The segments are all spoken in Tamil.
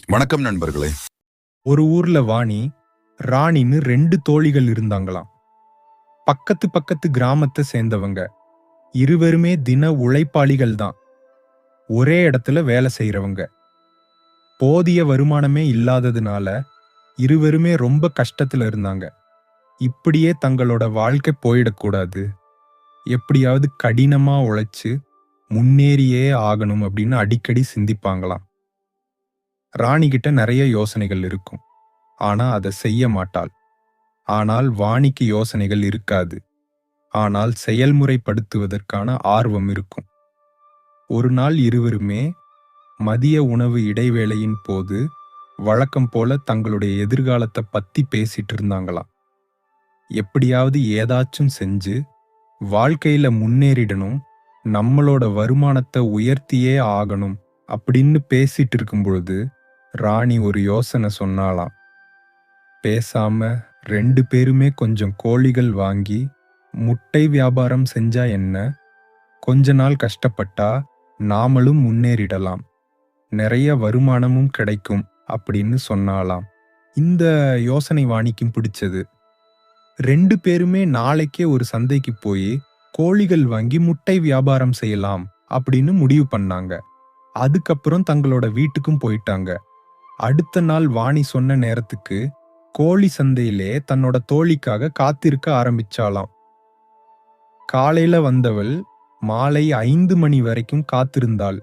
வணக்கம் நண்பர்களே. ஒரு ஊர்ல வாணி, ராணின்னு 2 தோழிகள் இருந்தாங்களாம். பக்கத்து பக்கத்து கிராமத்தை சேர்ந்தவங்க. இருவருமே தின உழைப்பாளிகள் தான். ஒரே இடத்துல வேலை செய்யறவங்க. போதிய வருமானமே இல்லாததுனால இருவருமே ரொம்ப கஷ்டத்துல இருந்தாங்க. இப்படியே தங்களோட வாழ்க்கை போயிடக்கூடாது. எப்படியாவது கடினமா உழைச்சு முன்னேறியே ஆகணும் அப்படின்னு அடிக்கடி சிந்திப்பாங்களாம். ராணி கிட்ட நிறைய யோசனைகள் இருக்கும். ஆனா அதை செய்ய மாட்டாள். ஆனால் வாணிக்கு யோசனைகள் இருக்காது. ஆனால் செயல்முறைப்படுத்துவதற்கான ஆர்வம் இருக்கும். ஒரு நாள் இருவருமே மதிய உணவு இடைவேளையின் போது வழக்கம் போல தங்களுடைய எதிர்காலத்தை பத்தி பேசிட்டு இருந்தாங்களாம். எப்படியாவது ஏதாச்சும் செஞ்சு வாழ்க்கையில முன்னேறிடணும், நம்மளோட வருமானத்தை உயர்த்தியே ஆகணும் அப்படின்னு பேசிட்டு இருக்கும் பொழுது ராணி ஒரு யோசனை சொன்னாலாம். பேசாம 2 பேருமே கொஞ்சம் கோழிகள் வாங்கி முட்டை வியாபாரம் செஞ்சா என்ன? கொஞ்ச நாள் கஷ்டப்பட்டா நாமளும் முன்னேறிடலாம். நிறைய வருமானமும் கிடைக்கும் அப்படின்னு சொன்னாலாம். இந்த யோசனை வாணிக்கும் பிடிச்சது. 2 பேருமே நாளைக்கே ஒரு சந்தைக்கு போய் கோழிகள் வாங்கி முட்டை வியாபாரம் செய்யலாம் அப்படின்னு முடிவு பண்ணாங்க. அதுக்கப்புறம் தங்களோட வீட்டுக்கும் போயிட்டாங்க. அடுத்த நாள் வாணி சொன்ன நேரத்துக்கு கோழி சந்தையிலே தன்னோட தோழிக்காக காத்திருக்க ஆரம்பிச்சாளாம். காலையில வந்தவள் மாலை 5 மணி வரைக்கும் காத்திருந்தாள்.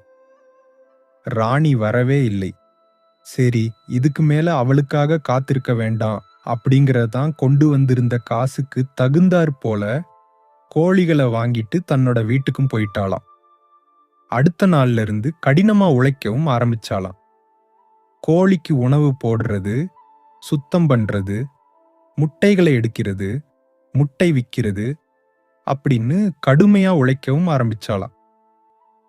ராணி வரவே இல்லை. சரி, இதுக்கு மேல அவளுக்காக காத்திருக்க வேண்டாம் அப்படிங்கறதான் கொண்டு வந்திருந்த காசுக்கு தகுந்தாற் போல கோழிகளை வாங்கிட்டு தன்னோட வீட்டுக்கும் போயிட்டாளாம். அடுத்த நாள்ல இருந்து கடினமா உழைக்கவும் ஆரம்பிச்சாளாம். கோழிக்கு உணவு போடுறது, சுத்தம் பண்றது, முட்டைகளை எடுக்கிறது, முட்டை விற்கிறது அப்படின்னு கடுமையா உழைக்கவும் ஆரம்பிச்சாளாம்.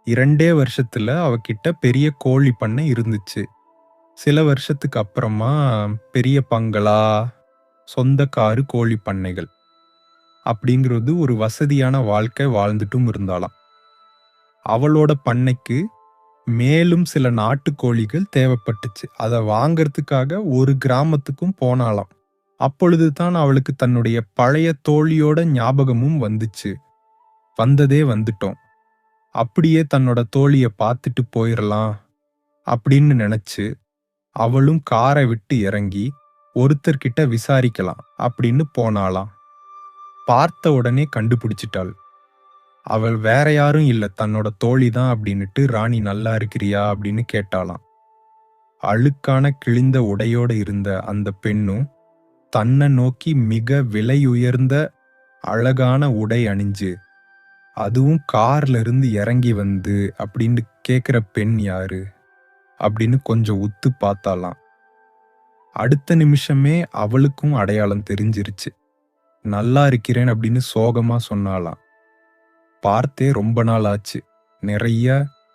2 வருஷத்துல அவகிட்ட பெரிய கோழி பண்ணை இருந்துச்சு. சில வருஷத்துக்கு அப்புறமா பெரிய பங்களா, சொந்த காரு கோழி பண்ணைகள் அப்படிங்கிறது ஒரு வசதியான வாழ்க்கை வாழ்ந்துட்டும் இருந்தாளாம். அவளோட பண்ணைக்கு மேலும் சில நாட்டுக்கோழிகள் தேவைப்பட்டுச்சு. அதை வாங்கறதுக்காக ஒரு கிராமத்துக்கும் போனாளாம். அப்பொழுதுதான் அவளுக்கு தன்னுடைய பழைய தோழியோட ஞாபகமும் வந்துச்சு. வந்ததே வந்துட்டோம், அப்படியே தன்னோட தோழிய பார்த்துட்டு போயிடலாம் அப்படின்னு நினைச்சு அவளும் காரை விட்டு இறங்கி ஒருத்தர்கிட்ட விசாரிக்கலாம் அப்படின்னு போனாளாம். பார்த்த உடனே கண்டுபிடிச்சிட்டாள். அவள் வேற யாரும் இல்ல, தன்னோட தோழி தான் அப்படின்னுட்டு ராணி நல்லா இருக்கிறியா அப்படின்னு கேட்டாளாம். அழுக்கான கிழிந்த உடையோட இருந்த அந்த பெண்ணும் தன்னை நோக்கி மிக விலை உயர்ந்த அழகான உடை அணிஞ்சு, அதுவும் கார்ல இருந்து இறங்கி வந்து அப்படின்னு கேக்குற பெண் யாரு அப்படின்னு கொஞ்சம் உத்து பார்த்தாலாம். அடுத்த நிமிஷமே அவளுக்கும் அடையாளம் தெரிஞ்சிருச்சு. நல்லா இருக்கிறேன் அப்படின்னு சோகமா சொன்னாலாம். பார்த்தே ரொம்ப நாள் ஆச்சு. நிறைய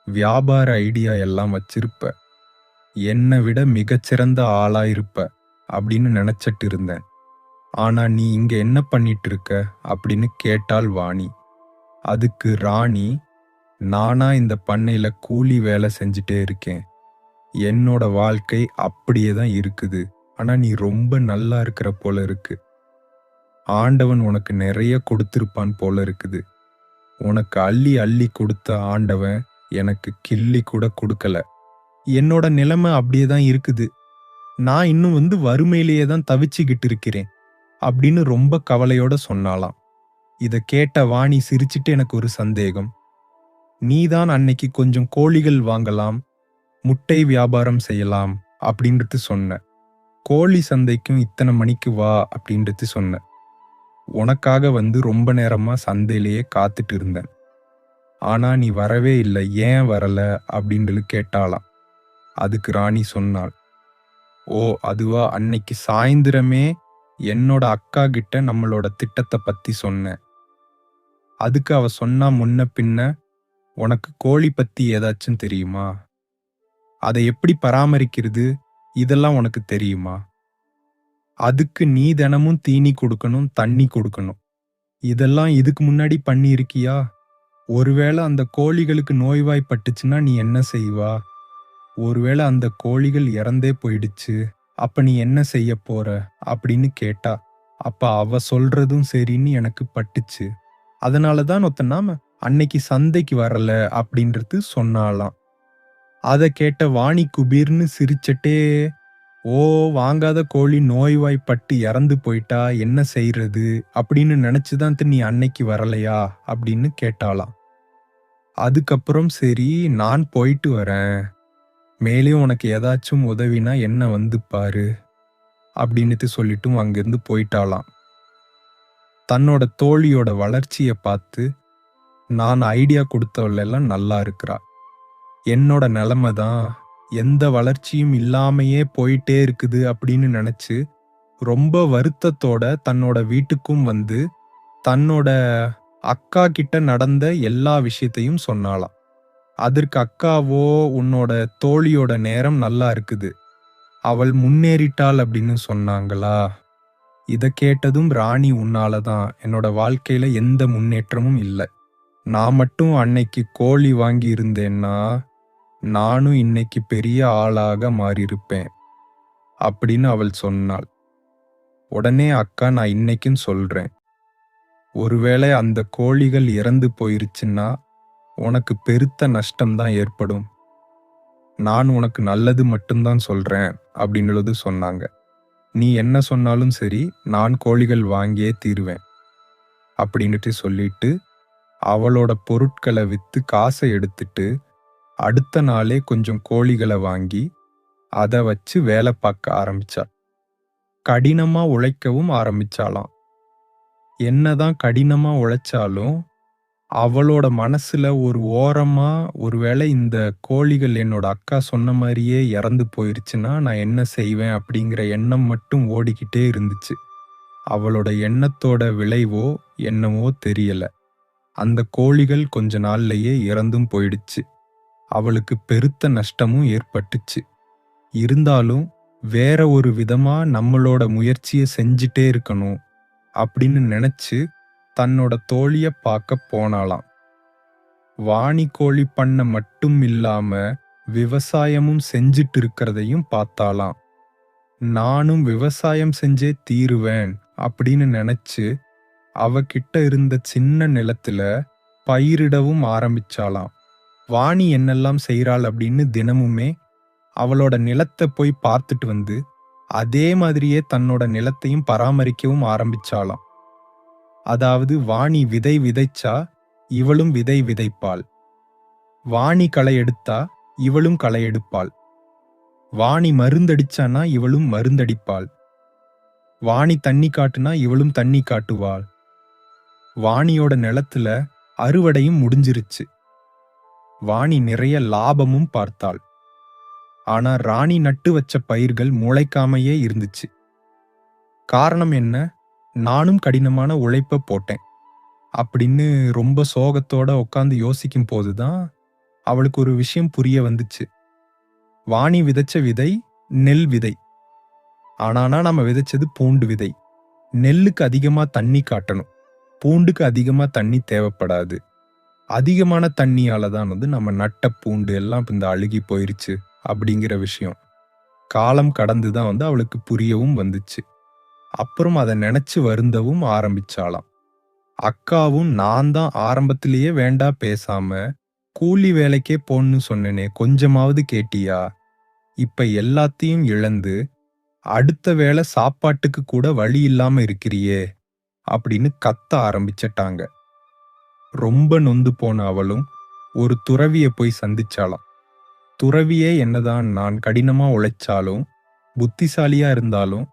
வியாபார ஐடியா எல்லாம் வச்சிருப்ப. என்னை விட மிகச்சிறந்த ஆளா இருப்ப அப்படின்னு நினைச்சிட்டு இருந்தேன். ஆனா நீ இங்க என்ன பண்ணிட்டு இருக்க அப்படின்னு கேட்டாள் வாணி. அதுக்கு ராணி, நானா இந்த பண்ணையில கூலி வேலை செஞ்சுட்டே இருக்கேன். என்னோட வாழ்க்கை அப்படியே தான் இருக்குது. ஆனா நீ ரொம்ப நல்லா இருக்கிற போல இருக்கு. ஆண்டவன் உனக்கு நிறைய கொடுத்திருப்பான் போல இருக்குது. உனக்கு அள்ளி அள்ளி கொடுத்த ஆண்டவன் எனக்கு கிள்ளி கூட கொடுக்கல. என்னோட நிலைமை அப்படியே தான் இருக்குது. நான் இன்னும் வறுமையிலேயே தான் தவிச்சுக்கிட்டு இருக்கிறேன் அப்படின்னு ரொம்ப கவலையோட சொன்னாலாம். இத கேட்ட வாணி சிரிச்சிட்டு, எனக்கு ஒரு சந்தேகம். நீதான் அன்னைக்கு கொஞ்சம் கோழிகள் வாங்கலாம், முட்டை வியாபாரம் செய்யலாம் அப்படின்றது சொன்ன. கோழி சந்தைக்கும் இத்தனை மணிக்கு வா அப்படின்றது சொன்ன. உனக்காக ரொம்ப நேரமா சந்தையிலேயே காத்துட்டு இருந்தேன். ஆனா நீ வரவே இல்லை, ஏன் வரல அப்படின்னு கேட்டாளாம். அதுக்கு ராணி சொன்னாள், ஓ அதுவா, அன்னைக்கு சாயந்திரமே என்னோட அக்கா கிட்ட நம்மளோட திட்டத்தை பத்தி சொன்னேன். அதுக்கு அவ சொன்னா, முன்ன பின்ன உனக்கு கோழி பத்தி ஏதாச்சும் தெரியுமா? அதை எப்படி பராமரிக்கிறது இதெல்லாம் உனக்கு தெரியுமா? அதுக்கு நீ தினமும் தீனி கொடுக்கணும், தண்ணி கொடுக்கணும். இதெல்லாம் இதுக்கு முன்னாடி பண்ணி இருக்கியா? ஒருவேளை அந்த கோழிகளுக்கு நோய்வாய்ப்பட்டுச்சுன்னா நீ என்ன செய்வா? ஒருவேளை அந்த கோழிகள் இறந்தே போயிடுச்சு, அப்ப நீ என்ன செய்ய போற அப்படின்னு கேட்டா, அப்ப அவ சொல்றதும் சரின்னு எனக்கு பட்டுச்சு. அதனால தான் நாம அன்னைக்கு சந்தைக்கு வரல அப்படின்றது சொன்னாளாம். அத கேட்ட வாணி குபீர்னு சிரிச்சுட்டே, "ஓ, வாங்காத கோழி நோய்வாய்ப்பட்டு இறந்து போயிட்டா என்ன செய்றது அப்படின்னு நினைச்சுதான் நீ அன்னைக்கு வரலையா?" அப்படின்னு கேட்டாளாம். அதுக்கப்புறம் சரி, நான் போயிட்டு வரேன். மேலேயும் உனக்கு ஏதாச்சும் உதவினா என்ன வந்து பாரு அப்படின்னுட்டு சொல்லிட்டும் அங்கிருந்து போயிட்டாளாம். தன்னோட தோழியோட வளர்ச்சிய பார்த்து, நான் ஐடியா கொடுத்தவள் எல்லாம் நல்லா இருக்கிறா. என்னோட நிலைமை தான் எந்த வளர்ச்சியும் இல்லாமையே போயிட்டே இருக்குது அப்படின்னு நினைச்சு ரொம்ப வருத்தத்தோட தன்னோட வீட்டுக்கும் வந்து தன்னோட அக்கா கிட்ட நடந்த எல்லா விஷயத்தையும் சொன்னாளாம். அதற்கு அக்காவோ, "உன்னோட தோழியோட நேரம் நல்லா இருக்குது, அவள் முன்னேறிட்டாள்" அப்படின்னு சொன்னாங்களா. இத கேட்டதும், "ராணி, உன்னால தான் என்னோட வாழ்க்கையில எந்த முன்னேற்றமும் இல்ல. நான் மட்டும் அன்னைக்கு கோழி வாங்கி இருந்தேன்னா நானும் இன்னைக்கு பெரிய ஆளாக மாறியிருப்பேன்" அப்படின்னு அவள் சொன்னாள். உடனே அக்கா, "நான் இன்னைக்கும் சொல்றேன், ஒருவேளை அந்த கோழிகள் இறந்து போயிருச்சுன்னா உனக்கு பெருத்த நஷ்டம்தான் ஏற்படும். நான் உனக்கு நல்லது மட்டும்தான் சொல்றேன்" அப்படின்னுள்ளது சொன்னாங்க. "நீ என்ன சொன்னாலும் சரி, நான் கோழிகள் வாங்கியே தீருவேன்" அப்படின்னுட்டு சொல்லிட்டு அவளோட பொருட்களை வித்து காசை எடுத்துட்டு அடுத்த நாளே கொஞ்சம் கோழிகளை வாங்கி அதை வச்சு வேலை பார்க்க ஆரம்பிச்சா. கடினமா உழைக்கவும் ஆரம்பிச்சாளாம். என்னதான் கடினமா உழைச்சாலும் அவளோட மனசுல ஒரு ஓரமா, ஒருவேளை இந்த கோழிகள் என்னோட அக்கா சொன்ன மாதிரியே இறந்து போயிருச்சுன்னா நான் என்ன செய்வேன் அப்படிங்கிற எண்ணம் மட்டும் ஓடிக்கிட்டே இருந்துச்சு. அவளோட எண்ணத்தோட விளைவோ என்னவோ தெரியல, அந்த கோழிகள் கொஞ்ச நாள்லயே இறந்தும் போயிடுச்சு. அவளுக்கு பெருத்த நஷ்டமும் ஏற்பட்டுச்சு. இருந்தாலும் வேற ஒரு விதமா நம்மளோட முயற்சியை செஞ்சுட்டே இருக்கணும் அப்படின்னு நினைச்சு தன்னோட தோழிய பார்க்க போனாளாம். வாணி கோழி பண்ண மட்டும் இல்லாம விவசாயமும் செஞ்சிட்டு இருக்கிறதையும் பார்த்தாளாம். நானும் விவசாயம் செஞ்சே தீருவேன் அப்படின்னு நினைச்சு அவகிட்ட இருந்த சின்ன நிலத்துல பயிரிடவும் ஆரம்பிச்சாளாம். வாணி என்னெல்லாம் செய்றாள் அப்படின்னு தினமுமே அவளோட நிலத்தை போய் பார்த்துட்டு வந்து அதே மாதிரியே தன்னோட நிலத்தையும் பராமரிக்கவும் ஆரம்பிச்சாளாம். அதாவது வாணி விதை விதைச்சா இவளும் விதை விதைப்பாள். வாணி களை எடுத்தா இவளும் களை எடுப்பாள். வாணி மருந்தடிச்சானா இவளும் மருந்தடிப்பாள். வாணி தண்ணி காட்டுனா இவளும் தண்ணி காட்டுவாள். வாணியோட நிலத்துல அறுவடையும் முடிஞ்சிருச்சு. வாணி நிறைய லாபமும் பார்த்தாள். ஆனா ராணி நட்டு வச்ச பயிர்கள் முளைக்காமையே இருந்துச்சு. காரணம் என்ன? நானும் கடினமான உழைப்ப போட்டேன் அப்படின்னு ரொம்ப சோகத்தோட உட்காந்து யோசிக்கும் போதுதான் அவளுக்கு ஒரு விஷயம் புரிய வந்துச்சு. வாணி விதைச்ச விதை நெல் விதை. ஆனா நம்ம விதைச்சது பூண்டு விதை. நெல்லுக்கு அதிகமா தண்ணி காட்டணும், பூண்டுக்கு அதிகமா தண்ணி தேவைப்படாது. அதிகமான தண்ணியால தான் நம்ம நட்ட பூண்டு எல்லாம் இந்த அழுகி போயிருச்சு அப்படிங்கிற விஷயம் காலம் கடந்து தான் அவளுக்கு புரியவும் வந்துச்சு. அப்புறம் அதை நினைச்சு வருந்தவும் ஆரம்பிச்சாளாம். அக்காவும், "நான் தான் ஆரம்பத்திலேயே வேண்டா பேசாம கூலி வேலைக்கே போன்னு சொன்னேனே, கொஞ்சமாவது கேட்டியா? இப்ப எல்லாத்தையும் இழந்து அடுத்த வேளை சாப்பாட்டுக்கு கூட வழி இல்லாம இருக்கிறியே" அப்படின்னு கத்த ஆரம்பிச்சிட்டாங்க. ரொம்ப நொந்து போன அவளும் ஒரு துறவிய போய் சந்திச்சாளாம். "துறவியே, என்னதான் நான் கடினமா உழைச்சாலும் புத்திசாலியா இருந்தாலும்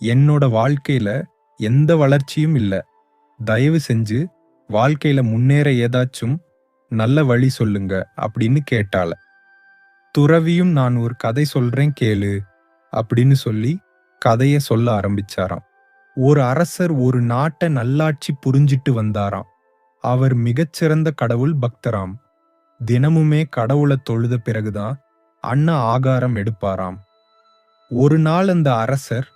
என்னோட வாழ்க்கையில எந்த வளர்ச்சியும் இல்ல. தயவு செஞ்சு வாழ்க்கையில முன்னேற ஏதாச்சும் நல்ல வழி சொல்லுங்க" அப்படின்னு கேட்டாள. துறவியும், "நான் ஒரு கதை சொல்றேன் கேளு" அப்படின்னு சொல்லி கதைய சொல்ல ஆரம்பிச்சாராம். ஒரு அரசர் ஒரு நாட்டை நல்லாட்சி புரிஞ்சிட்டு வந்தாராம். அவர் மிகச்சிறந்த கடவுள் பக்தராம். தினமுமே கடவுளை தொழுத பிறகுதான் ஆகாரம் எடுப்பாராம். ஒரு நாள் அந்த அரசர்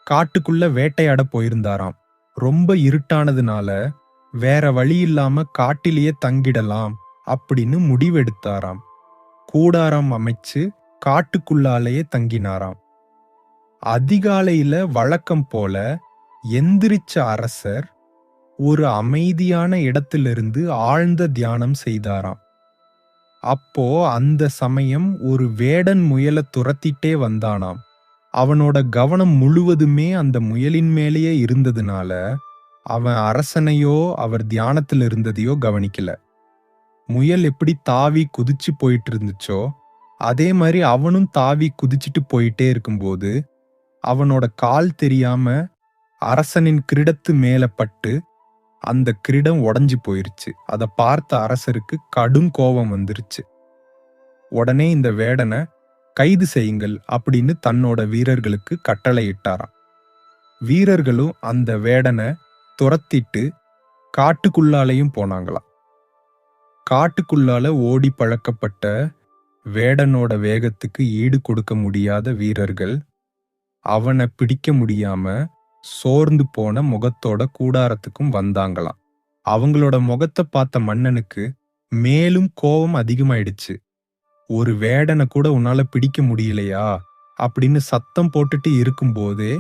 காட்டுக்குள்ள வேட்டையாட போயிருந்தாராம். ரொம்ப இருட்டானதுனால வேற வழி இல்லாம காட்டிலேயே தங்கிடலாம் அப்படின்னு முடிவெடுத்தாராம். கூடாரம் அமைச்சு காட்டுக்குள்ளாலேயே தங்கினாராம். அதிகாலையில வழக்கம் போல எந்திரிச்ச அரசர் ஒரு அமைதியான இடத்திலிருந்து ஆழ்ந்த தியானம் செய்தாராம். அப்போ அந்த சமயம் ஒரு வேடன் முயலை துரத்திட்டே வந்தானாம். அவனோட கவனம் முழுவதுமே அந்த முயலின் மேலேயே இருந்ததுனால அவன் அரசனையோ அவர் தியானத்தில் இருந்ததையோ கவனிக்கல. முயல் எப்படி தாவி குதிச்சு போயிட்டு இருந்துச்சோ அதே மாதிரி அவனும் தாவி குதிச்சுட்டு போயிட்டே இருக்கும்போது அவனோட கால் தெரியாம அரசனின் கிரீடத்து மேல பட்டு அந்த கிரீடம் உடைஞ்சு போயிருச்சு. அதை பார்த்த அரசருக்கு கடும் கோபம் வந்துருச்சு. உடனே இந்த வேடனை கைது செய்யுங்கள் அப்படின்னு தன்னோட வீரர்களுக்கு கட்டளையிட்டாராம். வீரர்களும் அந்த வேடனை துரத்திட்டு காட்டுக்குள்ளாலையும் போனாங்களாம். காட்டுக்குள்ளால ஓடி பழக்கப்பட்ட வேடனோட வேகத்துக்கு ஈடு கொடுக்க முடியாத வீரர்கள் அவனை பிடிக்க முடியாம சோர்ந்து போன முகத்தோட கூடாரத்துக்கும் வந்தாங்களாம். அவங்களோட முகத்தை பார்த்த மன்னனுக்கு மேலும் கோபம் அதிகமாயிடுச்சு. ஒரு வேடனை கூட உன்னால பிடிக்க முடியலையா அப்படின்னு சத்தம் போட்டுட்டு இருக்கும்போதே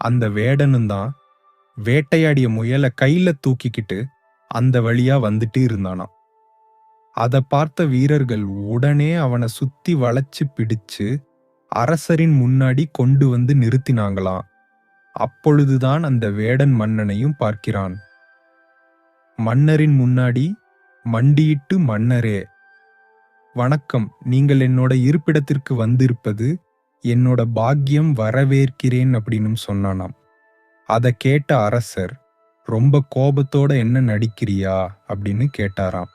அந்த வேடனும் தான் வேட்டையாடிய முயலை கையில தூக்கிக்கிட்டு அந்த வழியா வந்துட்டு இருந்தானாம். அதை பார்த்த வீரர்கள் உடனே அவனை சுத்தி வளைச்சு பிடிச்சு அரசரின் முன்னாடி கொண்டு வந்து நிறுத்தினாங்களாம். அப்பொழுதுதான் அந்த வேடன் மன்னனையும் பார்க்கிறான். மன்னரின் முன்னாடி மண்டியிட்டு, மன்னரே வணக்கம், நீங்கள் என்னோட இருப்பிடத்திற்கு வந்திருப்பது என்னோட பாக்கியம், வரவேற்கிறேன் அப்படின்னு சொன்னானாம். அதை கேட்ட அரசர் ரொம்ப கோபத்தோட என்ன நடிக்கிறியா அப்படின்னு கேட்டாராம்.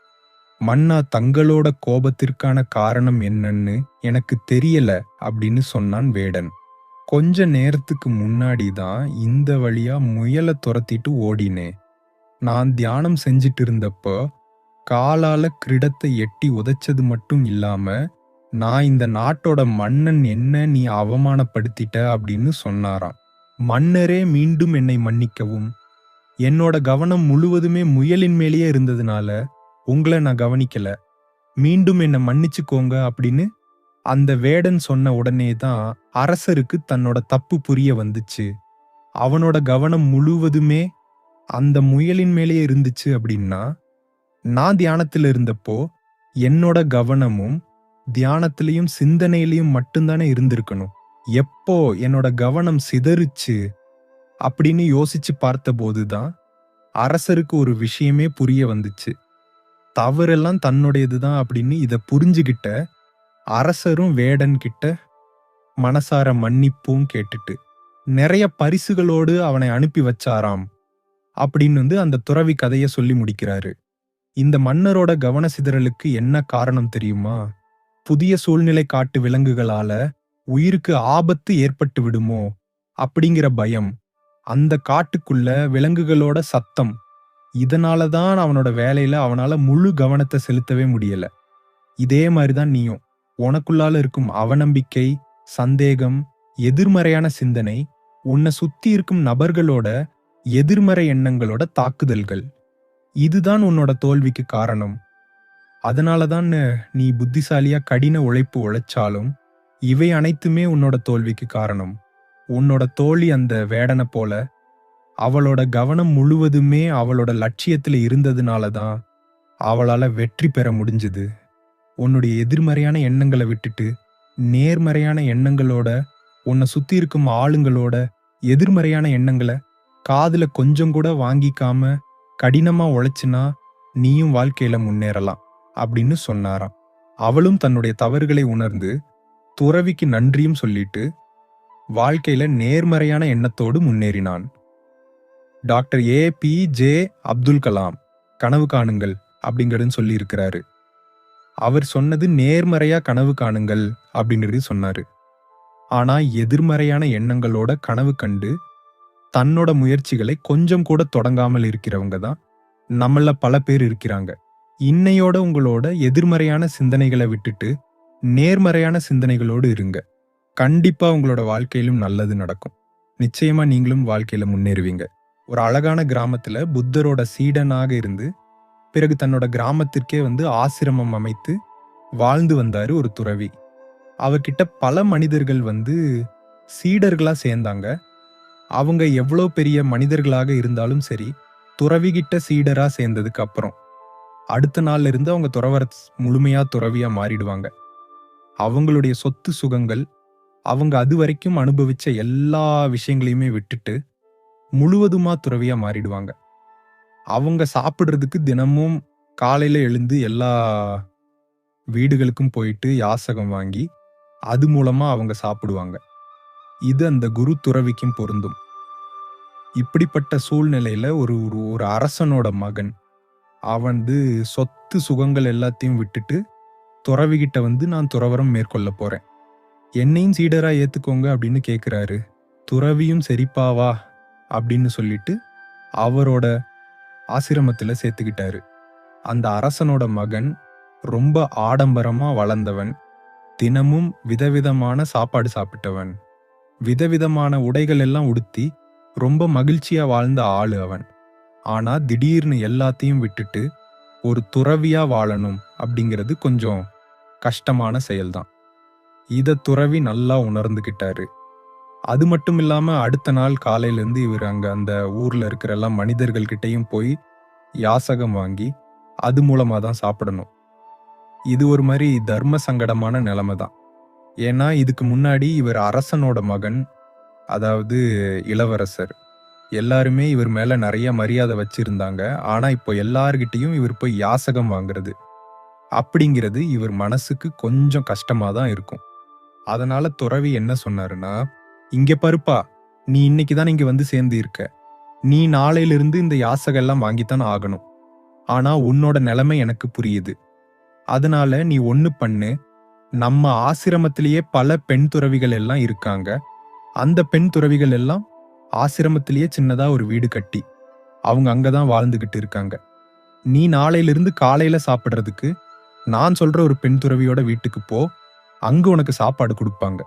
மன்னா, தங்களோட கோபத்திற்கான காரணம் என்னன்னு எனக்கு தெரியல அப்படின்னு சொன்னான் வேடன். கொஞ்ச நேரத்துக்கு முன்னாடி தான் இந்த வழியா முயலை துரத்திட்டு ஓடினேன். நான் தியானம் செஞ்சிட்டு இருந்தப்போ காலால கிரீடத்தை எட்டி உதைச்சது மட்டும் இல்லாம நான் இந்த நாட்டோட மன்னன் என்ன நீ அவமானப்படுத்திட்ட அப்படின்னு சொன்னாராம். மன்னரே, மீண்டும் என்னை மன்னிக்கவும். என்னோட கவனம் முழுவதுமே முயலின் மேலேயே இருந்ததுனால உங்களை நான் கவனிக்கல. மீண்டும் என்னை மன்னிச்சுக்கோங்க அப்படின்னு அந்த வேடன் சொன்ன உடனே தான் அரசருக்கு தன்னோட தப்பு புரிய வந்துச்சு. அவனோட கவனம் முழுவதுமே அந்த முயலின் மேலேயே இருந்துச்சு. அப்படின்னா நான் தியானத்துல இருந்தப்போ என்னோட கவனமும் தியானத்திலையும் சிந்தனையிலையும் மட்டும்தானே இருந்திருக்கணும். எப்போ என்னோட கவனம் சிதறுச்சு அப்படின்னு யோசிச்சு பார்த்த போதுதான் அரசருக்கு ஒரு விஷயமே புரிய வந்துச்சு. தவறெல்லாம் தன்னுடையதுதான் அப்படின்னு இதை புரிஞ்சுகிட்ட அரசரும் வேடன் கிட்ட மனசார மன்னிப்பும் கேட்டுட்டு நிறைய பரிசுகளோடு அவனை அனுப்பி வச்சாராம் அப்படின்னு அந்த துறவி கதையை சொல்லி முடிக்கிறாரு. இந்த மன்னரோட கவன சிதறலுக்கு என்ன காரணம் தெரியுமா? புதிய சூழ்நிலை காட்டு விலங்குகளால உயிருக்கு ஆபத்து ஏற்பட்டு விடுமோ அப்படிங்கிற பயம், அந்த காட்டுக்குள்ள விலங்குகளோட சத்தம், இதனாலதான் அவனோட வேலையில அவனால முழு கவனத்தை செலுத்தவே முடியல. இதே மாதிரிதான் நீயும். உனக்குள்ளால இருக்கும் அவநம்பிக்கை, சந்தேகம், எதிர்மறையான சிந்தனை, உன்னை சுத்தி இருக்கும் நபர்களோட எதிர்மறை எண்ணங்களோட தாக்குதல்கள், இதுதான் உன்னோட தோல்விக்கு காரணம். அதனாலதான் நீ புத்திசாலியா கடின உழைப்பு உழைச்சாலும் இவை அனைத்துமே உன்னோட தோல்விக்கு காரணம். உன்னோட தோழி அந்த வேடனை போல அவளோட கவனம் முழுவதுமே அவளோட லட்சியத்துல இருந்ததுனாலதான் அவளால வெற்றி பெற முடிஞ்சது. உன்னுடைய எதிர்மறையான எண்ணங்களை விட்டுட்டு நேர்மறையான எண்ணங்களோட உன்னை சுத்தி இருக்கும் ஆளுங்களோட எதிர்மறையான எண்ணங்களை காதுல கொஞ்சம் கூட வாங்கிக்காம கடினமா உழைச்சினா நீயும் வாழ்க்கையில முன்னேறலாம் அப்படின்னு சொன்னாராம். அவளும் தன்னுடைய தவறுகளை உணர்ந்து துறவிக்கு நன்றியும் சொல்லிட்டு வாழ்க்கையில நேர்மறையான எண்ணத்தோடு முன்னேறினான். டாக்டர் APJ அப்துல் கலாம் கனவு காணுங்கள் அப்படிங்கறதுன்னு சொல்லி இருக்கிறாரு. அவர் சொன்னது நேர்மறையா கனவு காணுங்கள் அப்படின்றது சொன்னாரு. ஆனா எதிர்மறையான எண்ணங்களோட கனவு கண்டு தன்னோட முயற்சிகளை கொஞ்சம் கூட தொடங்காமல் இருக்கிறவங்க தான் நம்மள பல பேர் இருக்கிறாங்க. இன்னையோட உங்களோட எதிர்மறையான சிந்தனைகளை விட்டுட்டு நேர்மறையான சிந்தனைகளோடு இருங்க. கண்டிப்பா உங்களோட வாழ்க்கையிலும் நல்லது நடக்கும். நிச்சயமா நீங்களும் வாழ்க்கையில முன்னேறுவீங்க. ஒரு அழகான கிராமத்துல புத்தரோட சீடனாக இருந்து பிறகு தன்னோட கிராமத்திற்கே ஆசிரமம் அமைத்து வாழ்ந்து வந்தாரு ஒரு துறவி. அவர்கிட்ட பல மனிதர்கள் வந்து சீடர்களா சேர்ந்தாங்க. அவங்க எவ்வளோ பெரிய மனிதர்களாக இருந்தாலும் சரி, துறவிகிட்ட சீடரா சேர்ந்ததுக்கு அப்புறம், அடுத்த நாள்ல இருந்து அவங்க முழுமையா துறவியா மாறிடுவாங்க. அவங்களுடைய சொத்து சுகங்கள், அவங்க அதுவரைக்கும் அனுபவிச்ச எல்லா விஷயங்களையுமே விட்டுட்டு, முழுவதுமா துறவியா மாறிடுவாங்க. அவங்க சாப்பிடுறதுக்கு தினமும் காலையில எழுந்து எல்லா வீடுகளுக்கும் போயிட்டு யாசகம் வாங்கி, அது மூலமா அவங்க சாப்பிடுவாங்க. இது அந்த குரு துறவிக்கும் பொருந்தும். இப்படிப்பட்ட சூழ்நிலையில ஒரு ஒரு ஒரு அரசனோட மகன், அவன் வந்து சொத்து சுகங்கள் எல்லாத்தையும் விட்டுட்டு, துறவிகிட்ட வந்து நான் துறவறம் மேற்கொள்ள போறேன். என்னையும் சீடரா ஏத்துக்கோங்க அப்படின்னு கேட்கிறாரு. துறவியும் சரிப்பா வா அப்படின்னு சொல்லிட்டு அவரோட ஆசிரமத்துல சேர்த்துக்கிட்டாரு. அந்த அரசனோட மகன் ரொம்ப ஆடம்பரமா வளர்ந்தவன். தினமும் விதவிதமான சாப்பாடு சாப்பிட்டவன். விதவிதமான உடைகள் எல்லாம் உடுத்தி ரொம்ப மகிழ்ச்சியா வாழ்ந்த ஆளு அவன். ஆனா திடீர்னு எல்லாத்தையும் விட்டுட்டு ஒரு துறவியா வாழணும் அப்படிங்கிறது கொஞ்சம் கஷ்டமான செயல்தான். இத துறவி நல்லா உணர்ந்துகிட்டாரு. அது மட்டும் இல்லாம அடுத்த நாள் காலையில இருந்து இவர் அங்க அந்த ஊர்ல இருக்கிற எல்லா மனிதர்கள் கிட்டயும் போய் யாசகம் வாங்கி அது மூலமா தான் சாப்பிடணும். இது ஒரு மாதிரி தர்ம சங்கடமான நிலைமை தான். ஏன்னா இதுக்கு முன்னாடி இவர் அரசனோட மகன், அதாவது இளவரசர். எல்லாருமே இவர் மேல நிறைய மரியாதை வச்சிருந்தாங்க. ஆனா இப்போ எல்லார்கிட்டயும் இவர் போய் யாசகம் வாங்குறது அப்படிங்கிறது இவர் மனசுக்கு கொஞ்சம் கஷ்டமா தான் இருக்கும். அதனால துறவி என்ன சொன்னாருன்னா, இங்க பாருப்பா, நீ இன்னைக்கு தான் இங்க வந்து சேர்ந்து இருக்க. நீ நாளையிலிருந்து இந்த யாசகம் எல்லாம் வாங்கித்தான் ஆகணும். ஆனா உன்னோட நிலைமை எனக்கு புரியுது. அதனால நீ ஒண்ணு பண்ணு. நம்ம ஆசிரமத்திலேயே பல பெண் துறவிகள் எல்லாம் இருக்காங்க. அந்த பெண் துறவிகள் எல்லாம் ஆசிரமத்திலேயே சின்னதா ஒரு வீடு கட்டி அவங்க அங்கதான் வாழ்ந்துகிட்டு இருக்காங்க. நீ நாளையிலிருந்து காலையில சாப்பிடுறதுக்கு நான் சொல்ற ஒரு பெண் துறவியோட வீட்டுக்கு போ. அங்க உனக்கு சாப்பாடு கொடுப்பாங்க.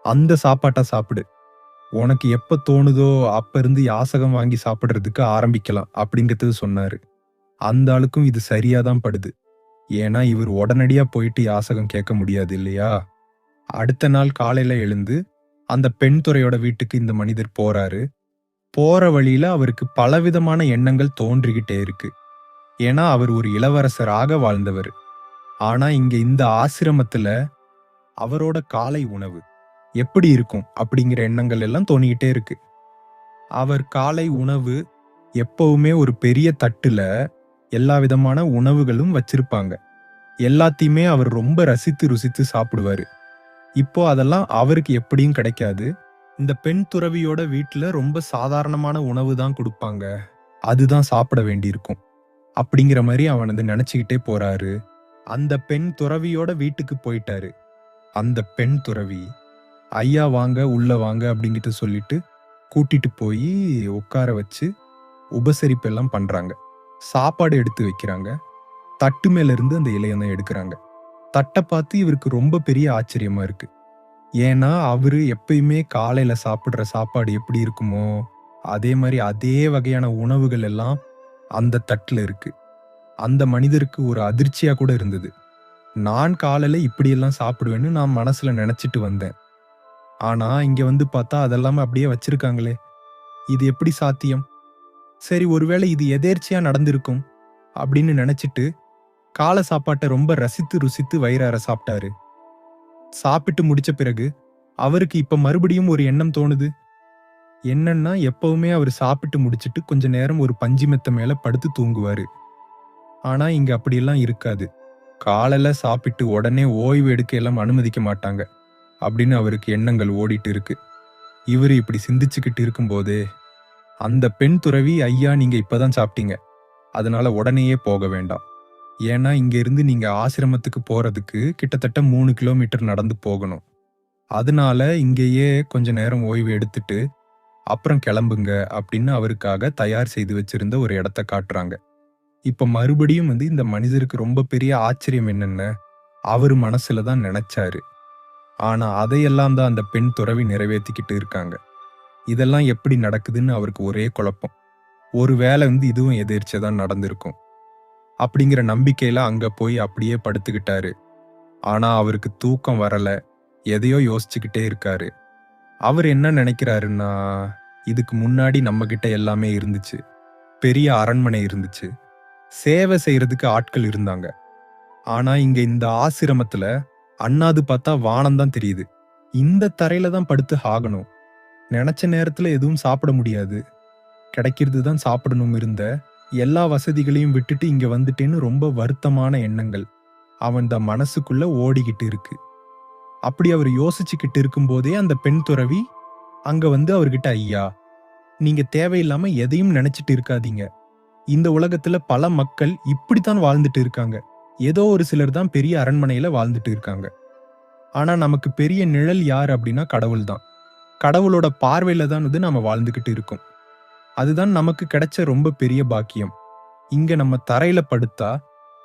அந்த சாப்பாட்டை சாப்பிடு. உனக்கு எப்ப தோணுதோ அப்ப இருந்து யாசகம் வாங்கி சாப்பிடுறதுக்கு ஆரம்பிக்கலாம் அப்படிங்கிறது சொன்னாரு. அந்த ஆளுக்கும் இது சரியாதான் படுது. ஏன்னா இவர் உடனடியா போயிட்டு யாசகம் கேட்க முடியாது இல்லையா? அடுத்த நாள் காலையில எழுந்து அந்த பெண் துறையோட வீட்டுக்கு இந்த மனிதர் போறாரு. போற வழியில அவருக்கு பலவிதமான எண்ணங்கள் தோன்றிக்கிட்டே இருக்கு. ஏன்னா அவர் ஒரு இளவரசராக வாழ்ந்தவர். ஆனா இங்க இந்த ஆசிரமத்துல அவரோட காலை உணவு எப்படி இருக்கும் அப்படிங்கிற எண்ணங்கள் எல்லாம் தோணிக்கிட்டே இருக்கு. அவர் காலை உணவு எப்பவுமே ஒரு பெரிய தட்டுல எல்லா விதமான உணவுகளும் வச்சிருப்பாங்க. எல்லாத்தையுமே அவர் ரொம்ப ரசித்து ருசித்து சாப்பிடுவாரு. இப்போ அதெல்லாம் அவருக்கு எப்படியும் கிடைக்காது. இந்த பெண் துறவியோட வீட்டுல ரொம்ப சாதாரணமான உணவு தான் கொடுப்பாங்க. அதுதான் சாப்பிட வேண்டியிருக்கும் அப்படிங்கிற மாதிரி அவன் வந்து நினைச்சுக்கிட்டே போறாரு. அந்த பெண் துறவியோட வீட்டுக்கு போயிட்டாரு. அந்த பெண் துறவி, ஐயா வாங்க உள்ள வாங்க அப்படிங்கிட்டு சொல்லிட்டு கூட்டிட்டு போய் உட்கார வச்சு உபசரிப்பெல்லாம் பண்றாங்க. சாப்பாடு எடுத்து வைக்கிறாங்க. தட்டு மேல இருந்து அந்த இலையெல்லாம் எடுக்கிறாங்க. தட்டை பார்த்து இவருக்கு ரொம்ப பெரிய ஆச்சரியமா இருக்கு. ஏன்னா அவரு எப்பயுமே காலையில சாப்பிடுற சாப்பாடு எப்படி இருக்குமோ அதே மாதிரி அதே வகையான உணவுகள் எல்லாம் அந்த தட்டுல இருக்கு. அந்த மனிதருக்கு ஒரு அதிர்ச்சியா கூட இருந்தது. நான் காலையில இப்படியெல்லாம் சாப்பிடுவேன்னு நான் மனசுல நினைச்சிட்டு வந்தேன். ஆனா இங்க வந்து பார்த்தா அதெல்லாம் அப்படியே வச்சிருக்காங்களே, இது எப்படி சாத்தியம்? சரி, ஒருவேளை இது எதேர்ச்சியா நடந்திருக்கும் அப்படின்னு நினைச்சிட்டு காலை சாப்பாட்டை ரொம்ப ரசித்து ருசித்து வயிறார சாப்பிட்டாரு. சாப்பிட்டு முடிச்ச பிறகு அவருக்கு இப்ப மறுபடியும் ஒரு எண்ணம் தோணுது. என்னன்னா, எப்பவுமே அவர் சாப்பிட்டு முடிச்சிட்டு கொஞ்ச நேரம் ஒரு பஞ்சு மெத்த மேல படுத்து தூங்குவாரு. ஆனா இங்க அப்படியெல்லாம் இருக்காது. காலையில சாப்பிட்டு உடனே ஓய்வு எடுக்க எல்லாம் அனுமதிக்க மாட்டாங்க அப்படின்னு அவருக்கு எண்ணங்கள் ஓடிட்டு இருக்கு. இவரு இப்படி சிந்திச்சுக்கிட்டு இருக்கும்போதே அந்த பெண் துறவி, ஐயா நீங்க இப்பதான் சாப்பிட்டீங்க, அதனால உடனேயே போக வேண்டாம். ஏன்னா இங்க இருந்து நீங்க ஆசிரமத்துக்கு போறதுக்கு கிட்டத்தட்ட 3 கிலோமீட்டர் நடந்து போகணும். அதனால இங்கேயே கொஞ்ச நேரம் ஓய்வு எடுத்துட்டு அப்புறம் கிளம்புங்க அப்படின்னு அவருக்காக தயார் செய்து வச்சிருந்த ஒரு இடத்த காட்டுறாங்க. இப்ப மறுபடியும் வந்து இந்த மனிதருக்கு ரொம்ப பெரிய ஆச்சரியம் என்னன்னா, அவரு மனசுல தான் நினைச்சாரு. ஆனா அதையெல்லாம் தான் அந்த பெண் துறவி நிறைவேற்றிக்கிட்டு இருக்காங்க. இதெல்லாம் எப்படி நடக்குதுன்னு அவருக்கு ஒரே குழப்பம். ஒருவேளை வந்து இதுவும் எதேர்ச்சியா தான் நடந்திருக்கும் அப்படிங்கிற நம்பிக்கையில அங்க போய் அப்படியே படுத்துக்கிட்டாரு. ஆனா அவருக்கு தூக்கம் வரல. எதையோ யோசிச்சுக்கிட்டே இருக்காரு. அவர் என்ன நினைக்கிறாருன்னா, இதுக்கு முன்னாடி நம்ம கிட்ட எல்லாமே இருந்துச்சு. பெரிய அரண்மனை இருந்துச்சு. சேவை செய்யறதுக்கு ஆட்கள் இருந்தாங்க. ஆனா இங்க இந்த ஆசிரமத்துல அண்ணாந்து பார்த்தா வானம் தான் தெரியுது. இந்த தரையில தான் படுத்து ஆகணும். நினைச்ச நேரத்துல எதுவும் சாப்பிட முடியாது. கிடைக்கிறது தான் சாப்பிடணும் இருந்த எல்லா வசதிகளையும் விட்டுட்டு இங்க வந்துட்டேன்னு ரொம்ப வருத்தமான எண்ணங்கள் அவன் மனசுக்குள்ள ஓடிக்கிட்டு இருக்கு. அப்படி அவர் யோசிச்சுக்கிட்டு இருக்கும்போதே அந்த பெண் துறவி அங்க வந்து அவர்கிட்ட, ஐயா, நீங்க தேவையில்லாம எதையும் நினைச்சிட்டு இருக்காதீங்க. இந்த உலகத்துல பல மக்கள் இப்படித்தான் வாழ்ந்துட்டு இருக்காங்க. ஏதோ ஒரு சிலர் தான் பெரிய அரண்மனையில வாழ்ந்துட்டு இருக்காங்க. ஆனா நமக்கு பெரிய நிழல் யார் அப்படின்னா கடவுள் தான். கடவுளோட பார்வையில தான் வந்து நாம வாழ்ந்துகிட்டு இருக்கோம். அதுதான் நமக்கு கிடைச்ச ரொம்ப பெரிய பாக்கியம். இங்க நம்ம தரையில படுத்தா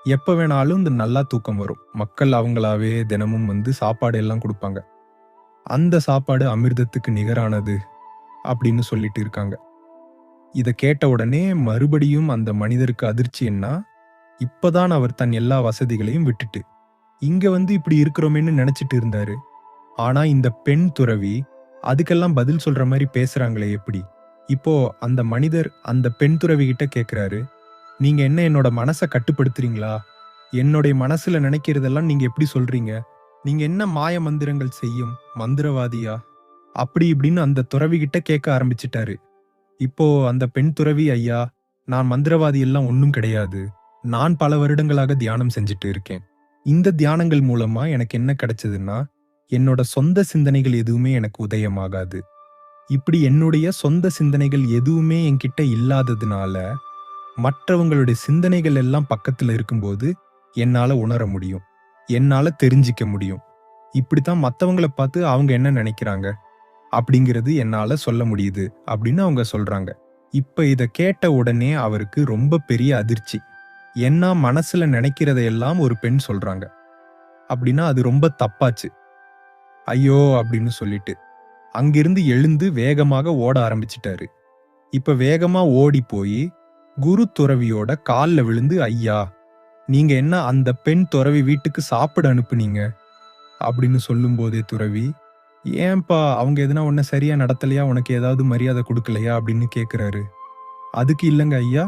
எப்ப வேணாலும் இந்த நல்லா தூக்கம் வரும். மக்கள் அவங்களாவே தினமும் வந்து சாப்பாடு எல்லாம் கொடுப்பாங்க. அந்த சாப்பாடு அமிர்தத்துக்கு நிகரானது அப்படின்னு சொல்லிட்டு இருக்காங்க. இத கேட்ட உடனே மறுபடியும் அந்த மனிதருக்கு அதிர்ச்சி என்ன, இப்பதான் அவர் தன் எல்லா வசதிகளையும் விட்டுட்டு இங்க வந்து இப்படி இருக்கிறோமேன்னு நினைச்சிட்டு இருந்தாரு. ஆனா இந்த பெண் துறவி அதுக்கெல்லாம் பதில் சொல்ற மாதிரி பேசுறாங்களே எப்படி? இப்போ அந்த மனிதர் அந்த பெண் துறவி கிட்ட கேக்குறாரு, நீங்க என்ன என்னோட மனசை கட்டுப்படுத்துறீங்களா? என்னுடைய மனசுல நினைக்கிறதெல்லாம் நீங்க எப்படி சொல்றீங்க? நீங்க என்ன மாய மந்திரங்கள் செய்யும் மந்திரவாதியா? அப்படி இப்படின்னு அந்த துறவி கிட்ட கேட்க ஆரம்பிச்சிட்டாரு. இப்போ அந்த பெண் துறவி, ஐயா, நான் மந்திரவாதி எல்லாம் ஒன்னும் கிடையாது. நான் பல வருடங்களாக தியானம் செஞ்சுட்டு இருக்கேன். இந்த தியானங்கள் மூலமா எனக்கு என்ன கிடைச்சதுன்னா, என்னோட சொந்த சிந்தனைகள் எதுவுமே எனக்கு உதயமாகாது. இப்படி என்னுடைய சொந்த சிந்தனைகள் எதுவுமே என்கிட்ட இல்லாததுனால மற்றவங்களுடைய சிந்தனைகள் எல்லாம் பக்கத்துல இருக்கும்போது என்னால உணர முடியும். என்னால தெரிஞ்சிக்க முடியும். இப்படித்தான் மத்தவங்கள பார்த்து அவங்க என்ன நினைக்கிறாங்க அப்படிங்கிறது என்னால சொல்ல முடியுது அப்படின்னு அவங்க சொல்றாங்க. இப்ப இத கேட்ட உடனே அவருக்கு ரொம்ப பெரிய அதிர்ச்சி. என்ன மனசுல நினைக்கிறதையெல்லாம் ஒரு பெண் சொல்றாங்க அப்படின்னா அது ரொம்ப தப்பாச்சு. ஐயோ அப்படின்னு சொல்லிட்டு அங்கிருந்து எழுந்து வேகமாக ஓட ஆரம்பிச்சிட்டாரு. இப்ப வேகமா ஓடி போய் குரு துறவியோட கால்ல விழுந்து, ஐயா, நீங்க என்ன அந்த பெண் துறவி வீட்டுக்கு சாப்பிட அனுப்புனீங்க அப்படின்னு சொல்லும் போதே துறவி, ஏன்பா அவங்க எதுனா உன்ன சரியா நடத்தலையா, உனக்கு ஏதாவது மரியாதை கொடுக்கலையா அப்படின்னு கேக்குறாரு. அதுக்கு இல்லங்க ஐயா,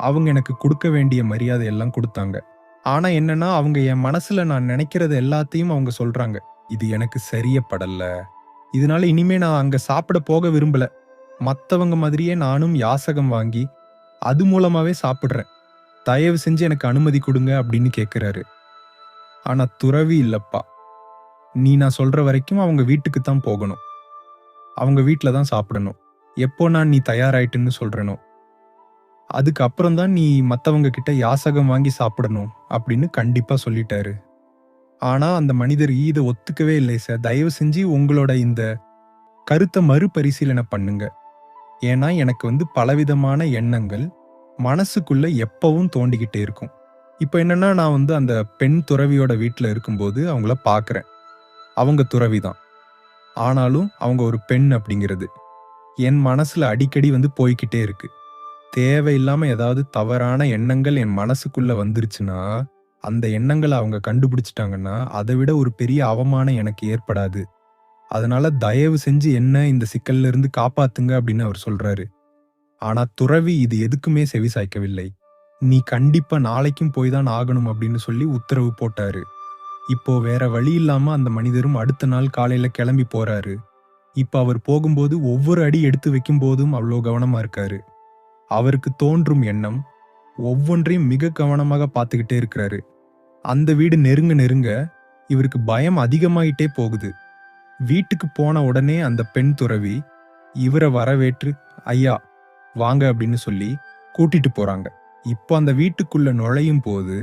அவங்க எனக்கு கொடுக்க வேண்டிய மரியாதை எல்லாம் கொடுத்தாங்க. ஆனா என்னன்னா அவங்க என் மனசுல நான் நினைக்கிறது எல்லாத்தையும் அவங்க சொல்றாங்க. இது எனக்கு சரிய படல. இதனால இனிமே நான் அங்க சாப்பிட போக விரும்பல. மத்தவங்க மாதிரியே நானும் யாசகம் வாங்கி அது மூலமாவே சாப்பிடுறேன். தயவு செஞ்சு எனக்கு அனுமதி கொடுங்க அப்படின்னு கேக்குறாரு. ஆனா துறவி, இல்லப்பா, நீ நான் சொல்ற வரைக்கும் அவங்க வீட்டுக்கு தான் போகணும். அவங்க வீட்ல தான் சாப்பிடணும். எப்போ நான் நீ தயாராயிட்டுன்னு சொல்றேனோ அதுக்கப்புறம் தான் நீ மத்தவங்க கிட்ட யாசகம் வாங்கி சாப்பிடணும் அப்படின்னு கண்டிப்பா சொல்லிட்டாரு. ஆனா அந்த மனிதர் இத ஒத்துக்கவே இல்லை. சார், தயவு செஞ்சு உங்களோட இந்த கருத்தை மறுபரிசீலனை பண்ணுங்க. ஏன்னா எனக்கு வந்து பலவிதமான எண்ணங்கள் மனசுக்குள்ள எப்பவும் தோண்டிக்கிட்டே இருக்கும். இப்ப என்னன்னா நான் வந்து அந்த பெண் துறவியோட வீட்டுல இருக்கும்போது அவங்கள பாக்குறேன். அவங்க துறவி தான். ஆனாலும் அவங்க ஒரு பெண் அப்படிங்கிறது என் மனசுல அடிக்கடி வந்து போய்கிட்டே இருக்கு. தேவையில்லாம ஏதாவது தவறான எண்ணங்கள் என் மனசுக்குள்ள வந்துருச்சுன்னா, அந்த எண்ணங்களை அவங்க கண்டுபிடிச்சிட்டாங்கன்னா அதை விட ஒரு பெரிய அவமானம் எனக்கு ஏற்படாது. அதனால தயவு செஞ்சு என்ன இந்த சிக்கல்ல இருந்து காப்பாத்துங்க அப்படின்னு அவர் சொல்றாரு. ஆனா துறவி இது எதுக்குமே செவி சாய்க்கவில்லை. நீ கண்டிப்பா நாளைக்கும் போய் தான் ஆகணும் அப்படின்னு சொல்லி உத்தரவு போட்டாரு. இப்போ வேற வழி இல்லாம அந்த மனிதரும் அடுத்த நாள் காலையில கிளம்பி போறாரு. இப்ப அவர் போகும்போது ஒவ்வொரு அடி எடுத்து வைக்கும் போதும் அவ்வளோ கவனமா இருக்காரு. அவருக்கு தோன்றும் எண்ணம் ஒவ்வொன்றையும் மிக கவனமாக பார்த்துக்கிட்டே இருக்கிறாரு. அந்த வீடு நெருங்க நெருங்க இவருக்கு பயம் அதிகமாயிட்டே போகுது. வீட்டுக்கு போன உடனே அந்த பெண் துறவி இவரை வரவேற்று, ஐயா, வாங்க அப்படின்னு சொல்லி கூட்டிட்டு போறாங்க. இப்போ அந்த வீட்டுக்குள்ள நுழையும் போது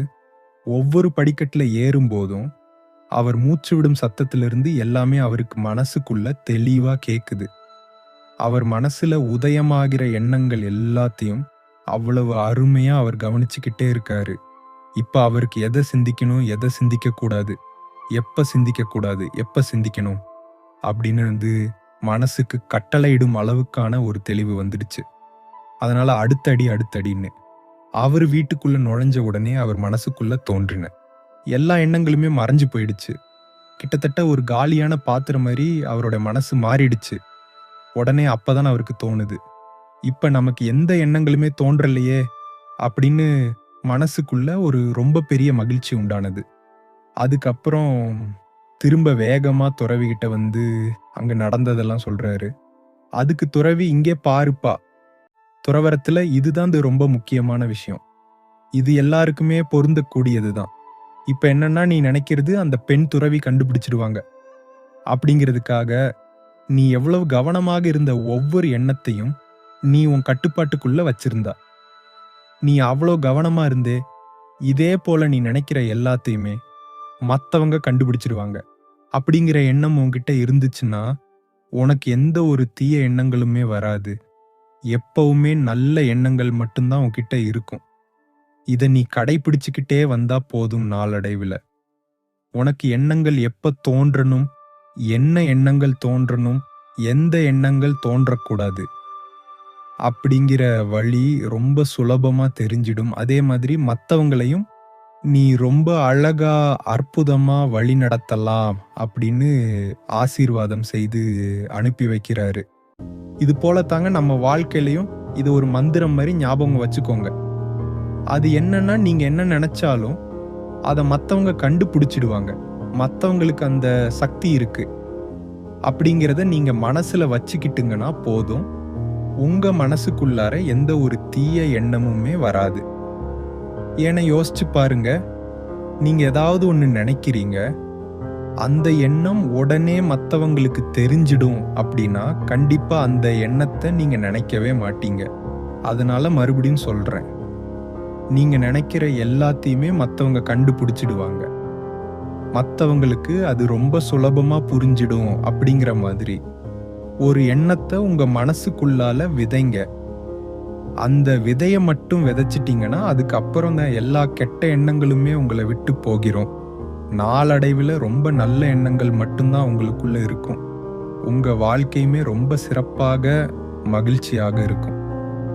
ஒவ்வொரு படிக்கட்டுல ஏறும் போதும் அவர் மூச்சு விடும் சத்தத்திலிருந்து எல்லாமே அவருக்கு மனசுக்குள்ள தெளிவா கேக்குது. அவர் மனசுல உதயமாகிற எண்ணங்கள் எல்லாத்தையும் அவ்வளவு அருமையா அவர் கவனிச்சுக்கிட்டே இருக்காரு. இப்ப அவருக்கு எதை சிந்திக்கணும், எதை சிந்திக்க கூடாது, எப்ப சிந்திக்க கூடாது, எப்ப சிந்திக்கணும் அப்படின்னு வந்து மனசுக்கு கட்டளையிடும் அளவுக்கான ஒரு தெளிவு வந்துடுச்சு. அதனால அடுத்தடி அடுத்தடின்னு அவர் வீட்டுக்குள்ள நுழைஞ்ச உடனே அவர் மனசுக்குள்ள தோன்றின எல்லா எண்ணங்களுமே மறைஞ்சு போயிடுச்சு. கிட்டத்தட்ட ஒரு காலியான பாத்திரம் மாதிரி அவரோட மனசு மாறிடுச்சு. உடனே அப்பதான் அவருக்கு தோணுது, இப்ப நமக்கு எந்த எண்ணங்களுமே தோன்றலையே அப்படின்னு மனசுக்குள்ள ஒரு ரொம்ப பெரிய மகிழ்ச்சி உண்டானது. அதுக்கப்புறம் திரும்ப வேகமா துறவிகிட்ட வந்து அங்க நடந்ததெல்லாம் சொல்றாரு. அதுக்கு துறவி, இங்கே பாருப்பா, துறவறத்துல இதுதான் ரொம்ப முக்கியமான விஷயம். இது எல்லாருக்குமே பொருந்தக்கூடியதுதான். இப்ப என்னன்னா, நீ நினைக்கிறது அந்த பெண் துறவி கண்டுபிடிச்சிடுவாங்க அப்படிங்கிறதுக்காக நீ எவ்வளவு கவனமாக இருந்த ஒவ்வொரு எண்ணத்தையும் நீ உன் கட்டுப்பாட்டுக்குள்ள வச்சிருந்தா. நீ அவ்வளோ கவனமா இருந்தே இதே போல நீ நினைக்கிற எல்லாத்தையுமே மத்தவங்க கண்டுபிடிச்சிடுவாங்க அப்படிங்கிற எண்ணம் உன்கிட்ட இருந்துச்சுன்னா, உனக்கு எந்த ஒரு தீய எண்ணங்களுமே வராது. எப்பவுமே நல்ல எண்ணங்கள் மட்டும்தான் உன்கிட்ட இருக்கும். இத நீ கடைபிடிச்சுக்கிட்டே வந்தா போதும். நாளடைவுல உனக்கு எண்ணங்கள் எப்ப தோன்றணும், என்ன எண்ணங்கள் தோன்றணும், எந்த எண்ணங்கள் தோன்றக்கூடாது அப்படிங்கிற வழி ரொம்ப சுலபமா தெரிஞ்சிடும். அதே மாதிரி மத்தவங்களையும் நீ ரொம்ப அழகா, அற்புதமா வழி நடத்தலாம் அப்படின்னு ஆசீர்வாதம் செய்து அனுப்பி வைக்கிறாரு. இது போல தாங்க நம்ம வாழ்க்கையிலையும் இது ஒரு மந்திரம் மாதிரி ஞாபகம் வச்சுக்கோங்க. அது என்னன்னா, நீங்க என்ன நினைச்சாலும் அதை மத்தவங்க கண்டுபிடிச்சிடுவாங்க. மத்தவங்களுக்கு அந்த சக்தி இருக்கு அப்படிங்கிறத நீங்க மனசுல வச்சுக்கிட்டுங்கன்னா போதும். உங்க மனசுக்குள்ளார எந்த ஒரு தீய எண்ணமுமே வராது. ஏன்னா யோசிச்சு பாருங்க, நீங்க ஏதாவது ஒண்ணு நினைக்கிறீங்க, அந்த எண்ணம் உடனே மத்தவங்களுக்கு தெரிஞ்சிடும் அப்படின்னா கண்டிப்பா அந்த எண்ணத்தை நீங்க நினைக்கவே மாட்டீங்க. அதனால மறுபடியும் சொல்றேன், நீங்க நினைக்கிற எல்லாத்தையுமே மத்தவங்க கண்டுபிடிச்சிடுவாங்க. மத்தவங்களுக்கு அது ரொம்ப சுலபமா புரிஞ்சிடும் அப்படிங்கிற மாதிரி ஒரு எண்ணத்தை உங்க மனசுக்குள்ளால விதைங்க. அந்த விதைய மட்டும் விதைச்சிட்டீங்கன்னா அதுக்கப்புறம் தான் எல்லா கெட்ட எண்ணங்களுமே உங்களை விட்டு போகிறோம். நாளடைவில் ரொம்ப நல்ல எண்ணங்கள் மட்டும்தான் உங்களுக்குள்ள இருக்கும். உங்க வாழ்க்கையுமே ரொம்ப சிறப்பாக, மகிழ்ச்சியாக இருக்கும்.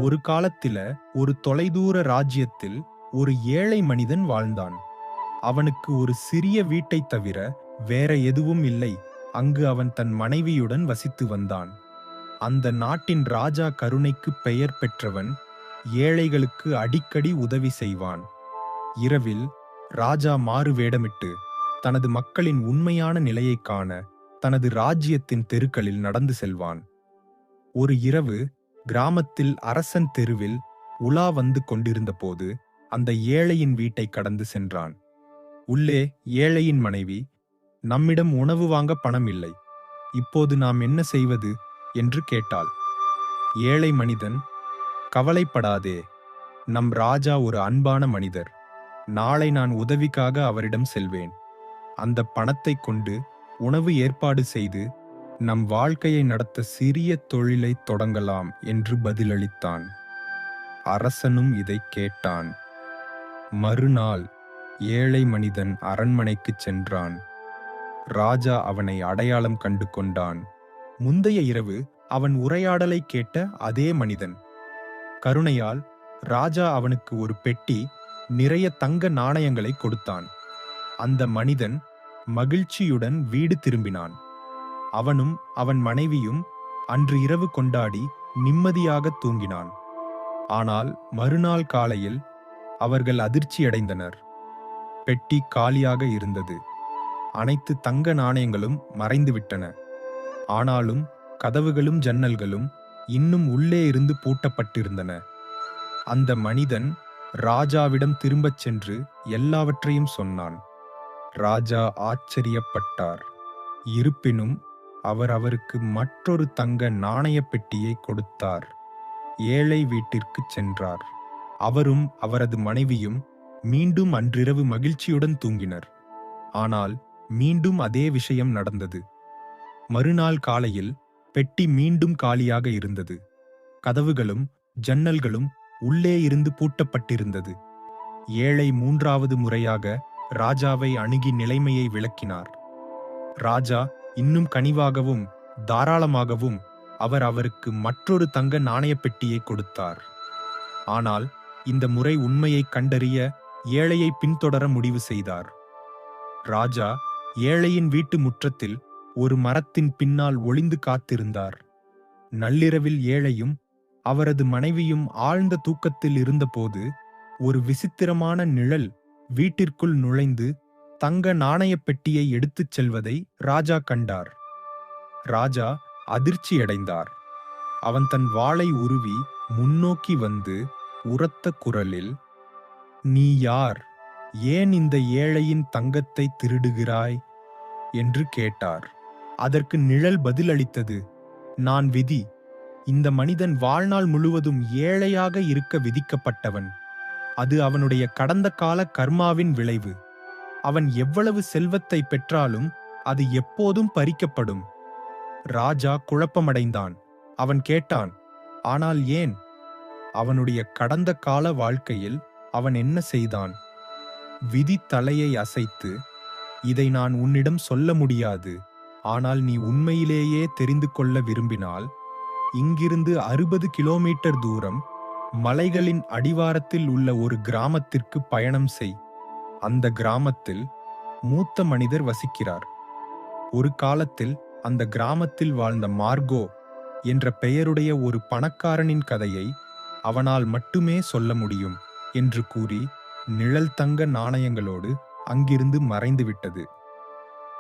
ஒரு காலத்துல ஒரு தொலைதூர ராஜ்யத்தில் ஒரு ஏழை மனிதன் வாழ்ந்தான். அவனுக்கு ஒரு சிறிய வீட்டை தவிர வேற எதுவும் இல்லை. அங்கு அவன் தன் மனைவியுடன் வசித்து வந்தான். அந்த நாட்டின் ராஜா கருணைக்கு பெயர் பெற்றவன். ஏழைகளுக்கு அடிக்கடி உதவி செய்வான். இரவில் ராஜா மாறு வேடமிட்டு தனது மக்களின் உண்மையான நிலையை காண தனது ராஜ்யத்தின் தெருக்களில் நடந்து செல்வான். ஒரு இரவு கிராமத்தில் அரசன் தெருவில் உலா வந்து கொண்டிருந்த போது அந்த ஏழையின் வீட்டை கடந்து சென்றான். உள்ளே ஏழையின் மனைவி, நம்மிடம் உணவு வாங்க பணம் இல்லை, இப்போது நாம் என்ன செய்வது என்று கேட்டாள். ஏழை மனிதன், கவலைப்படாதே, நம் ராஜா ஒரு அன்பான மனிதர். நாளை நான் உதவிக்காக அவரிடம் செல்வேன். அந்த பணத்தை கொண்டு உணவு ஏற்பாடு செய்து நம் வாழ்க்கையை நடத்த சிறிய தொழிலை தொடங்கலாம் என்று பதிலளித்தான். அரசனும் இதை கேட்டான். மறுநாள் ஏழை மனிதன் அரண்மனைக்குச் சென்றான். ராஜா அவனை அடையாளம் கண்டு கொண்டான். முந்தைய இரவு அவன் உரையாடலை கேட்ட அதே மனிதன். கருணையால் ராஜா அவனுக்கு ஒரு பெட்டி நிறைய தங்க நாணயங்களை கொடுத்தான். அந்த மனிதன் மகிழ்ச்சியுடன் வீடு திரும்பினான். அவனும் அவன் மனைவியும் அன்று இரவு கொண்டாடி நிம்மதியாக தூங்கினான். ஆனால் மறுநாள் காலையில் அவர்கள் அதிர்ச்சியடைந்தனர். பெட்டி காலியாக இருந்தது. அனைத்து தங்க நாணயங்களும் மறைந்துவிட்டன. ஆனாலும் கதவுகளும் ஜன்னல்களும் இன்னும் உள்ளே இருந்து பூட்டப்பட்டிருந்தன. அந்த மனிதன் ராஜாவிடம் திரும்பச் சென்று எல்லாவற்றையும் சொன்னான். ராஜா ஆச்சரியப்பட்டார். இருப்பினும் அவர் அவருக்கு மற்றொரு தங்க நாணய பெட்டியை கொடுத்தார். ஏழை வீட்டிற்கு சென்றார். அவரும் அவரது மனைவியும் மீண்டும் அன்றிரவு மகிழ்ச்சியுடன் தூங்கினர். ஆனால் மீண்டும் அதே விஷயம் நடந்தது. மறுநாள் காலையில் பெட்டி மீண்டும் காலியாக இருந்தது. கதவுகளும் ஜன்னல்களும் உள்ளே இருந்து பூட்டப்பட்டிருந்தது. ஏழை மூன்றாவது முறையாக ராஜாவை அணுகி நிலைமையை விளக்கினார். ராஜா இன்னும் கனிவாகவும் தாராளமாகவும் அவர் அவருக்கு மற்றொரு தங்க நாணய பெட்டியை கொடுத்தார். ஆனால் இந்த முறை உண்மையை கண்டறிய ஏழையை பின்தொடர முடிவு செய்தார். ராஜா ஏழையின் வீட்டு முற்றத்தில் ஒரு மரத்தின் பின்னால் ஒளிந்து காத்திருந்தார். நள்ளிரவில் ஏழையும் அவரது மனைவியும் ஆழ்ந்த தூக்கத்தில் இருந்தபோது ஒரு விசித்திரமான நிழல் வீட்டிற்குள் நுழைந்து தங்க நாணயப் பெட்டியை எடுத்துச் செல்வதை ராஜா கண்டார். ராஜா அதிர்ச்சியடைந்தார். அவன் தன் வாளை உருவி முன்னோக்கி வந்து உரத்த குரலில், "நீ யார்? ஏன் இந்த ஏழையின் தங்கத்தை திருடுகிறாய்?" என்று கேட்டார். அதற்கு நிழல் பதிலளித்தது, "நான் விதி. இந்த மனிதன் வாழ்நாள் முழுவதும் ஏழையாக இருக்க விதிக்கப்பட்டவன். அது அவனுடைய கடந்த கால கர்மாவின் விளைவு. அவன் எவ்வளவு செல்வத்தை பெற்றாலும் அது எப்போதும் பறிக்கப்படும்." ராஜா குழப்பமடைந்தான். அவன் கேட்டான், "ஆனால் ஏன்?" அவனுடைய கடந்த கால வாழ்க்கையில் அவன் என்ன செய்தான்? விதி தலையை அசைத்து, "இதை நான் உன்னிடம் சொல்ல முடியாது. ஆனால் நீ உண்மையிலேயே தெரிந்து கொள்ள விரும்பினால் இங்கிருந்து 60 கிலோமீட்டர் தூரம் மலைகளின் அடிவாரத்தில் உள்ள ஒரு கிராமத்திற்கு பயணம் செய். அந்த கிராமத்தில் மூத்த மனிதர் வசிக்கிறார். ஒரு காலத்தில் அந்த கிராமத்தில் வாழ்ந்த மார்கோ என்ற பெயருடைய ஒரு பணக்காரனின் கதையை அவனால் மட்டுமே சொல்ல முடியும்" என்று கூறி நிழல் தங்க நாணயங்களோடு அங்கிருந்து மறைந்துவிட்டது.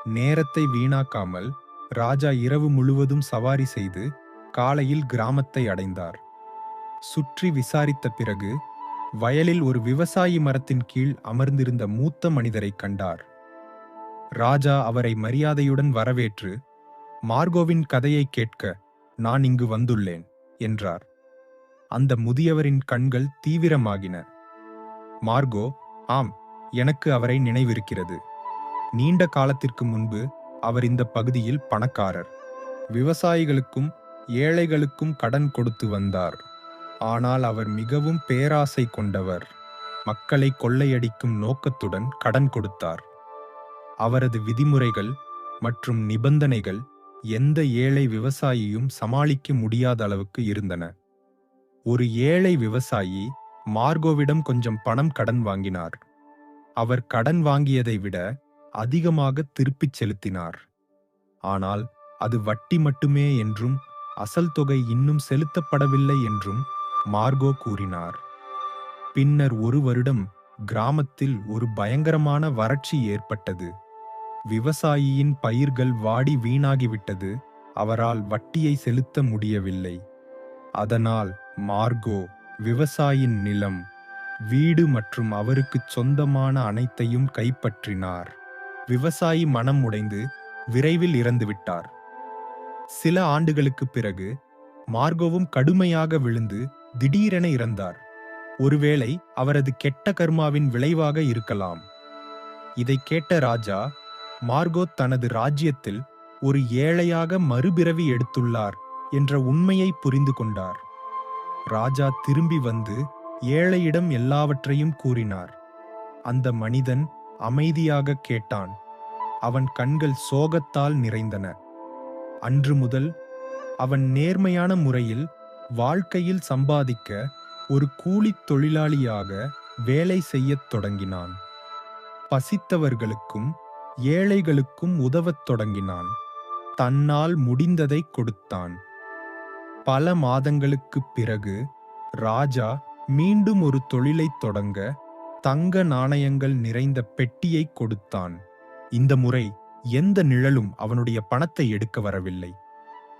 நேரத்தை வீணாக்காமல் ராஜா இரவு முழுவதும் சவாரி செய்து காலையில் கிராமத்தை அடைந்தார். சுற்றி விசாரித்த பிறகு வயலில் ஒரு விவசாயி மரத்தின் கீழ் அமர்ந்திருந்த மூத்த மனிதரை கண்டார். ராஜா அவரை மரியாதையுடன் வரவேற்று, "மார்கோவின் கதையை கேட்க நான் இங்கு வந்துள்ளேன்" என்றார். அந்த முதியவரின் கண்கள் தீவிரமாகின. மார்கோ, "ஆம், எனக்கு அவரை நினைவிருக்கிறது. நீண்ட காலத்திற்கு முன்பு அவர் இந்த பகுதியில் பணக்காரர். விவசாயிகளுக்கும் ஏழைகளுக்கும் கடன் கொடுத்து வந்தார். ஆனால் அவர் மிகவும் பேராசை கொண்டவர். மக்களை கொள்ளையடிக்கும் நோக்கத்துடன் கடன் கொடுத்தார். அவரது விதிமுறைகள் மற்றும் நிபந்தனைகள் எந்த ஏழை விவசாயியும் சமாளிக்க முடியாத அளவுக்கு இருந்தன. ஒரு ஏழை விவசாயி மார்கோவிடம் கொஞ்சம் பணம் கடன் வாங்கினார். அவர் கடன் வாங்கியதை விட அதிகமாக திருப்பிச் செலுத்தினார். ஆனால் அது வட்டி மட்டுமே என்றும் அசல் தொகை இன்னும் செலுத்தப்படவில்லை என்றும் மார்கோ கூறினார். பின்னர் ஒரு வருடம் கிராமத்தில் ஒரு பயங்கரமான வறட்சி ஏற்பட்டது. விவசாயியின் பயிர்கள் வாடி வீணாகிவிட்டது. அவரால் வட்டியை செலுத்த முடியவில்லை. அதனால் மார்கோ விவசாயின் நிலம், வீடு மற்றும் அவருக்குச் சொந்தமான அனைத்தையும் கைப்பற்றினார். விவசாயி மனம் உடைந்து விரைவில் இறந்துவிட்டார். சில ஆண்டுகளுக்குப் பிறகு மார்கோவும் கடுமையாக விழுந்து திடீரென இறந்தார். ஒருவேளை அவரது கெட்ட கர்மாவின் விளைவாக இருக்கலாம். இதை கேட்ட ராஜா, மார்கோ தனது ராஜ்யத்தில் ஒரு ஏழையாக மறுபிறவி எடுத்துள்ளார் என்ற உண்மையை புரிந்து கொண்டார். ராஜா திரும்பி வந்து ஏழையிடம் எல்லாவற்றையும் கூறினார். அந்த மனிதன் அமைதியாக கேட்டான். அவன் கண்கள் சோகத்தால் நிறைந்தன. அன்று முதல் அவன் நேர்மையான முறையில் வாழ்க்கையில் சம்பாதிக்க ஒரு கூலித் தொழிலாளியாக வேலை செய்யத் தொடங்கினான். பசித்தவர்களுக்கும் ஏழைகளுக்கும் உதவத் தொடங்கினான். தன்னால் முடிந்ததை கொடுத்தான். பல மாதங்களுக்குப் பிறகு ராஜா மீண்டும் ஒரு தொழிலைத் தொடங்க தங்க நாணயங்கள் நிறைந்த பெட்டியை கொடுத்தான். இந்த முறை எந்த நிழலும் அவனுடைய பணத்தை எடுக்க வரவில்லை.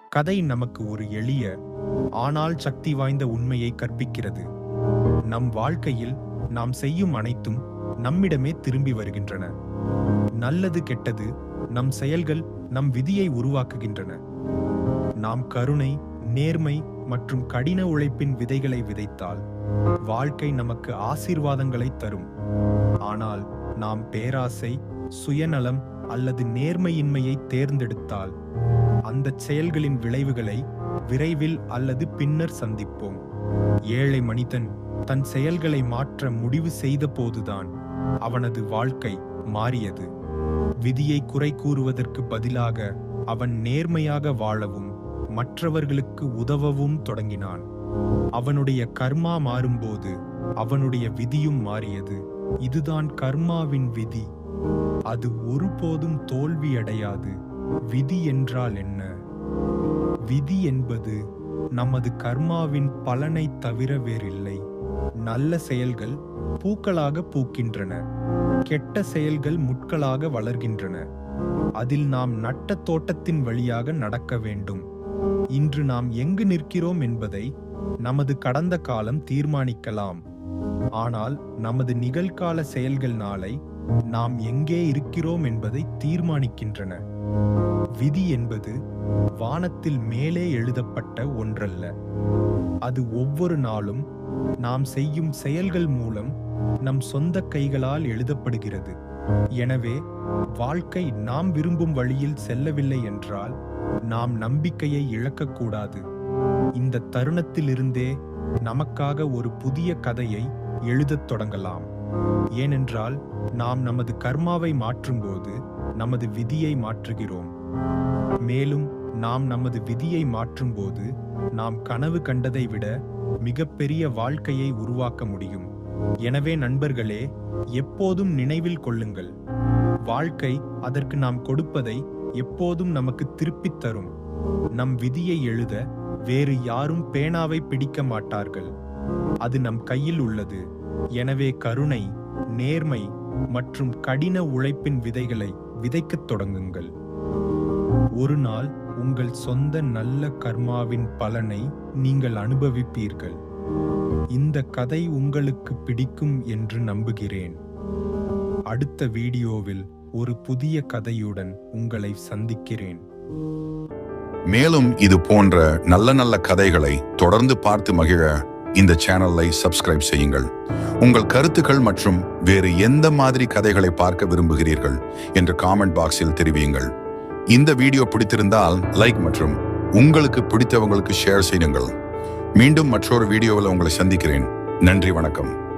கதை நமக்கு ஒரு எளிய ஆனால் சக்தி வாய்ந்த உண்மையை கற்பிக்கிறது. நம் வாழ்க்கையில் நாம் செய்யும் அனைத்தும் நம்மிடமே திரும்பி வருகின்றன. நல்லது கெட்டது நம் செயல்கள் நம் விதியை உருவாக்குகின்றன. நாம் கருணை, நேர்மை மற்றும் கடின உழைப்பின் விதைகளை விதைத்தால் வாழ்க்கை நமக்கு ஆசீர்வாதங்களை தரும். ஆனால் நாம் பேராசை, சுயநலம் அல்லது நேர்மையின்மையை தேர்ந்தெடுத்தால் அந்த செயல்களின் விளைவுகளை விரைவில் அல்லது பின்னர் சந்திப்போம். ஏழை மனிதன் தன் செயல்களை மாற்ற முடிவு செய்த போதுதான் அவனது வாழ்க்கை மாறியது. விதியை குறை கூறுவதற்கு பதிலாக அவன் நேர்மையாக வாழவும் மற்றவர்களுக்கு உதவவும் தொடங்கினான். அவனுடைய கர்மா மாறும்போது அவனுடைய விதியும் மாறியது. இதுதான் கர்மாவின் விதி. அது ஒருபோதும் தோல்வியடையாது. விதி என்றால் என்ன? விதி என்பது நமது கர்மாவின் பலனை தவிர வேறில்லை. நல்ல செயல்கள் பூக்களாக பூக்கின்றன, கெட்ட செயல்கள் முட்களாக வளர்கின்றன. அதில் நாம் நட்ட தோட்டத்தின் வழியாக நடக்க வேண்டும். இன்று நாம் எங்கு நிற்கிறோம் என்பதை நமது கடந்த காலம் தீர்மானிக்கலாம். ஆனால் நமது நிகழ்கால செயல்கள் நாளை நாம் எங்கே இருக்கிறோம் என்பதை தீர்மானிக்கின்றன. விதி என்பது வானத்தில் மேலே எழுதப்பட்ட ஒன்றல்ல. அது ஒவ்வொரு நாளும் நாம் செய்யும் செயல்கள் மூலம் நம் சொந்த கைகளால் எழுதப்படுகிறது. எனவே வாழ்க்கை நாம் விரும்பும் வழியில் செல்லவில்லை என்றால் நாம் நம்பிக்கையை இழக்கக்கூடாது. இந்த தருணத்திலிருந்தே நமக்காக ஒரு புதிய கதையை எழுதத் தொடங்கலாம். ஏனென்றால் நாம் நமது கர்மாவை மாற்றும்போது நமது விதியை மாற்றுகிறோம். மேலும் நாம் நமது விதியை மாற்றும்போது நாம் கனவு கண்டதை விட மிகப்பெரிய வாழ்க்கையை உருவாக்க முடியும். எனவே நண்பர்களே, எப்போதும் நினைவில் கொள்ளுங்கள், வாழ்க்கை அதற்கு நாம் கொடுப்பதை எப்போதும் நமக்கு திருப்பித் தரும். நம் விதியை எழுத வேறு யாரும் பேனாவை பிடிக்க மாட்டார்கள். அது நம் கையில் உள்ளது. எனவே கருணை, நேர்மை மற்றும் கடின உழைப்பின் விதைகளை விதைக்கத் தொடங்குங்கள். ஒரு நாள் உங்கள் சொந்த நல்ல கர்மாவின் பலனை நீங்கள் அனுபவிப்பீர்கள். இந்த கதை உங்களுக்கு பிடிக்கும் என்று நம்புகிறேன். அடுத்த வீடியோவில் ஒரு புதிய கதையுடன் உங்களை சந்திக்கிறேன். மேலும் இது போன்ற நல்ல நல்ல கதைகளை தொடர்ந்து பார்த்து மகிழ இந்த சேனலை சப்ஸ்கிரைப் செய்யுங்கள். உங்கள் கருத்துக்கள் மற்றும் வேறு எந்த மாதிரி கதைகளை பார்க்க விரும்புகிறீர்கள் என்று காமெண்ட் பாக்ஸில் தெரிவியுங்கள். இந்த வீடியோ பிடித்திருந்தால் லைக் மற்றும் உங்களுக்கு பிடித்தவங்களுக்கு ஷேர் செய்யுங்கள். மீண்டும் மற்றொரு வீடியோவில் உங்களை சந்திக்கிறேன். நன்றி, வணக்கம்.